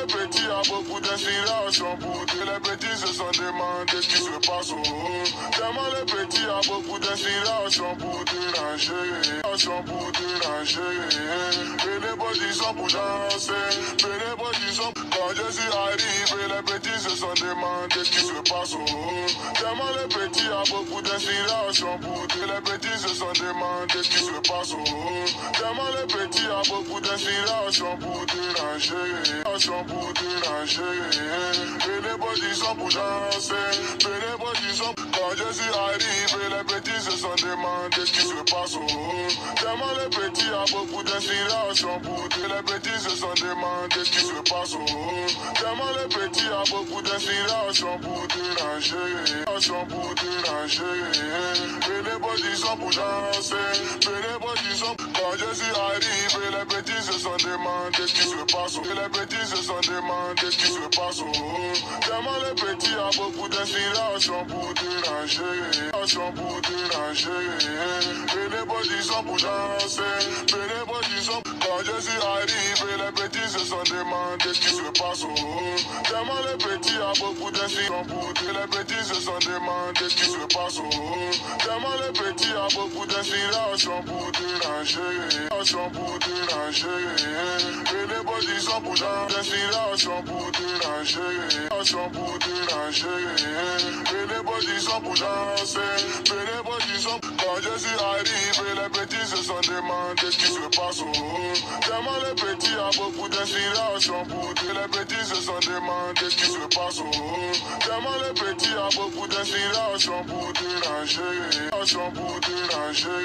les petits a beaucoup d'inspiration pour que les petits se sont demandés ce qui se passe au haut. Tellement les petits a beaucoup d'inspiration pour te ranger, pour te ranger. Et les petits sont pour danser, et les petits sont. Quand je suis arrivé, les petits se sont demandés ce qui se passe au haut. Tellement les petits a beaucoup d'inspiration pour que les petits se sont demandés ce qui se passe au haut. Tellement les petits a beaucoup d'inspiration pour te ranger, pour te ranger. Et les petits sont pour danser, et les petits sont. Quand je suis arrivé, les petits se sont demandés ce qui se passe au haut. Tellement les petits a beaucoup d'inspiration pour que les petits se sont demandés ce qui se passe au haut. Tellement les petits a beaucoup d'inspiration pour te ranger, pour te ranger. Et les petits sont pour danser, et les petits sont. Quand je suis arrivé, les petits se sont demandés ce qui se passe au haut. Les petits se sont demandés ce qui se passe au haut. Tellement les petits a beaucoup d'inspiration pour te ranger, pour te ranger. Et les petits sont pour danser, et les petits sont. Quand je suis arrivé, les petits se sont demandés ce qui se passe au haut. Tellement les petits a beaucoup d'inspiration pour te. Les petits se sont demandés ce qui se passe au haut. Tellement les petits a beaucoup d'inspiration pour te ranger, pour te ranger. Et les petits sont pour d'inspiration pour te ranger, pour te ranger. Et les petits sont pour danser, et les petits sont. Quand je suis arrivé, les petits se sont demandés ce qui se passe au haut. Tellement les petits a beaucoup d'inspiration pour te. Les petits se sont demandés ce qui se passe au haut. Tellement les petits a beaucoup d'inspiration pour te ranger, pour te ranger.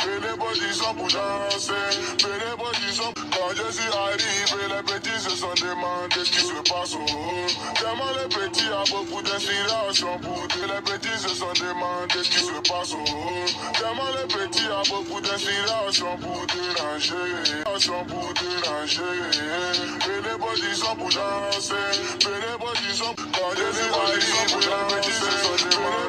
Et les petits sont pour danser, et les petits sont. Quand je suis arrivé, les petits se sont demandés ce qui se passe au haut. Tellement les petits a beaucoup d'inspiration pour te. Les petits se sont demandés ce qui se passe au haut. Tellement les petits a beaucoup d'inspiration pour te ranger, pour te ranger. Et les petits sont pour danser, et les petits sont. Quand je suis arrivé, les petits se sont demandés.